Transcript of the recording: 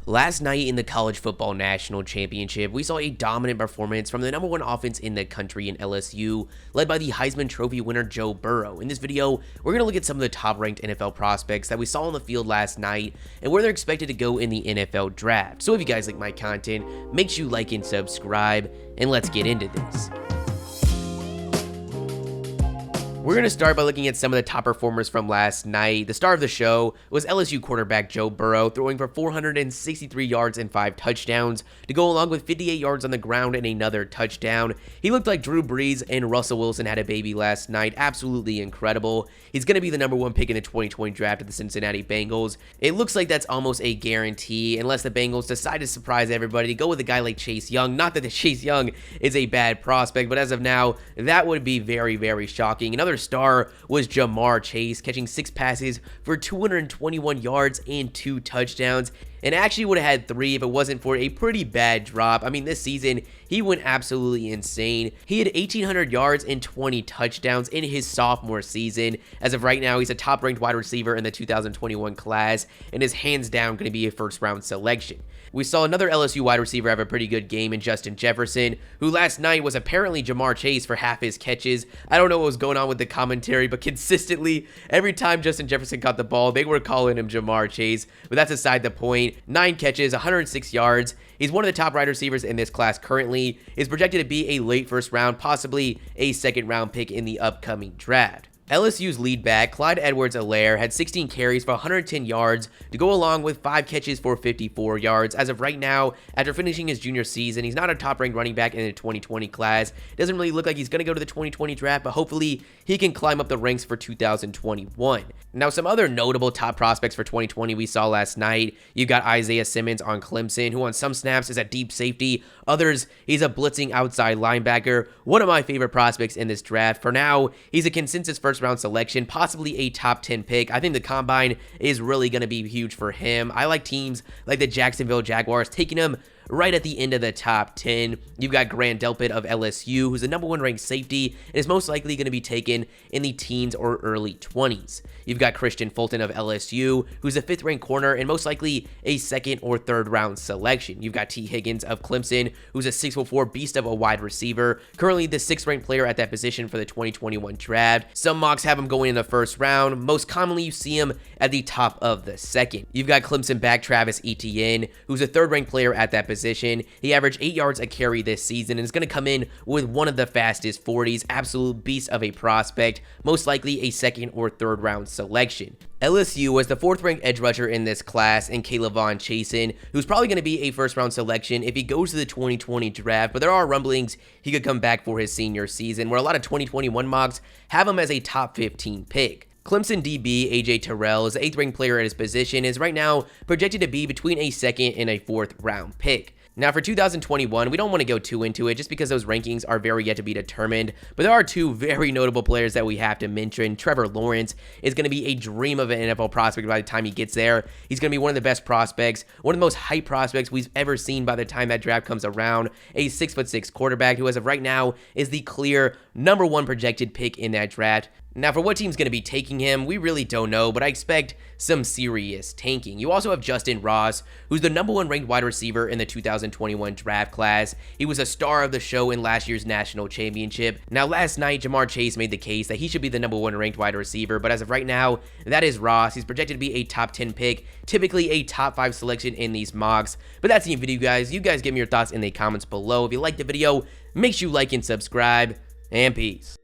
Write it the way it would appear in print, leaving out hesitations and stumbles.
Last night in the College Football National Championship, we saw a dominant performance from the #1 offense in the country in LSU, led by the Heisman Trophy winner Joe Burrow. In this video, we're going to look at some of the top-ranked NFL prospects that we saw on the field last night and where they're expected to go in the NFL draft. So if you guys like my content, make sure you like and subscribe, and let's get into this. We're going to start by looking at some of the top performers from last night. The star of the show was LSU quarterback Joe Burrow, throwing for 463 yards and 5 touchdowns to go along with 58 yards on the ground and another touchdown. He looked like Drew Brees and Russell Wilson had a baby last night. Absolutely incredible. He's going to be the #1 pick in the 2020 draft of the Cincinnati Bengals. It looks like that's almost a guarantee unless the Bengals decide to surprise everybody to go with a guy like Chase Young. Not that the Chase Young is a bad prospect, but as of now, that would be very, very shocking. Another star was Jamar Chase, catching 6 passes for 221 yards and 2 touchdowns. And actually would have had 3 if it wasn't for a pretty bad drop. I mean, this season, he went absolutely insane. He had 1,800 yards and 20 touchdowns in his sophomore season. As of right now, he's a top-ranked wide receiver in the 2021 class and is hands down going to be a first-round selection. We saw another LSU wide receiver have a pretty good game in Justin Jefferson, who last night was apparently Jamar Chase for half his catches. I don't know what was going on with the commentary, but consistently, every time Justin Jefferson caught the ball, they were calling him Jamar Chase. But that's aside the point. 9 catches, 106 yards. He's one of the top wide receivers in this class currently. Is projected to be a late first round, possibly a second round pick in the upcoming draft. LSU's lead back, Clyde EdwardsHelaire, had 16 carries for 110 yards to go along with 5 catches for 54 yards. As of right now, after finishing his junior season, he's not a top-ranked running back in the 2020 class. It doesn't really look like he's going to go to the 2020 draft, but hopefully he can climb up the ranks for 2021. Now, some other notable top prospects for 2020 we saw last night. You've got Isaiah Simmons on Clemson, who on some snaps is a deep safety. Others, he's a blitzing outside linebacker. One of my favorite prospects in this draft. For now, he's a consensus first-round selection, possibly a top 10 pick. I think the combine is really going to be huge for him. I like teams like the Jacksonville Jaguars taking him right at the end of the top 10. You've got Grant Delpit of LSU, who's the #1 ranked safety and is most likely going to be taken in the teens or early 20s. You've got Christian Fulton of LSU, who's a 5th ranked corner and most likely a 2nd or 3rd round selection. You've got T. Higgins of Clemson, who's a 6'4" beast of a wide receiver, currently the 6th ranked player at that position for the 2021 draft. Some mocks have him going in the 1st round. Most commonly, you see him at the top of the 2nd. You've got Clemson back Travis Etienne, who's a 3rd ranked player at that position. He averaged 8 yards a carry this season and is going to come in with one of the fastest 40s, absolute beast of a prospect, most likely a 2nd or 3rd round selection. LSU was the 4th ranked edge rusher in this class in Jamar Chase, who's probably going to be a first round selection if he goes to the 2020 draft, but there are rumblings he could come back for his senior season, where a lot of 2021 mocks have him as a top 15 pick. Clemson DB AJ Terrell is the 8th ranked player at his position, is right now projected to be between a 2nd and a 4th round pick. Now for 2021, we don't want to go too into it just because those rankings are very yet to be determined, but there are 2 very notable players that we have to mention. Trevor Lawrence is going to be a dream of an NFL prospect by the time he gets there. He's going to be one of the best prospects, one of the most hyped prospects we've ever seen by the time that draft comes around. A 6'6" quarterback who as of right now is the clear #1 projected pick in that draft. Now, for what team's going to be taking him, we really don't know, but I expect some serious tanking. You also have Justin Ross, who's the #1 ranked wide receiver in the 2021 draft class. He was a star of the show in last year's national championship. Now, last night, Jamar Chase made the case that he should be the #1 ranked wide receiver, but as of right now, that is Ross. He's projected to be a top 10 pick, typically a top 5 selection in these mocks. But that's the video, guys. You guys give me your thoughts in the comments below. If you liked the video, make sure you like and subscribe, and peace.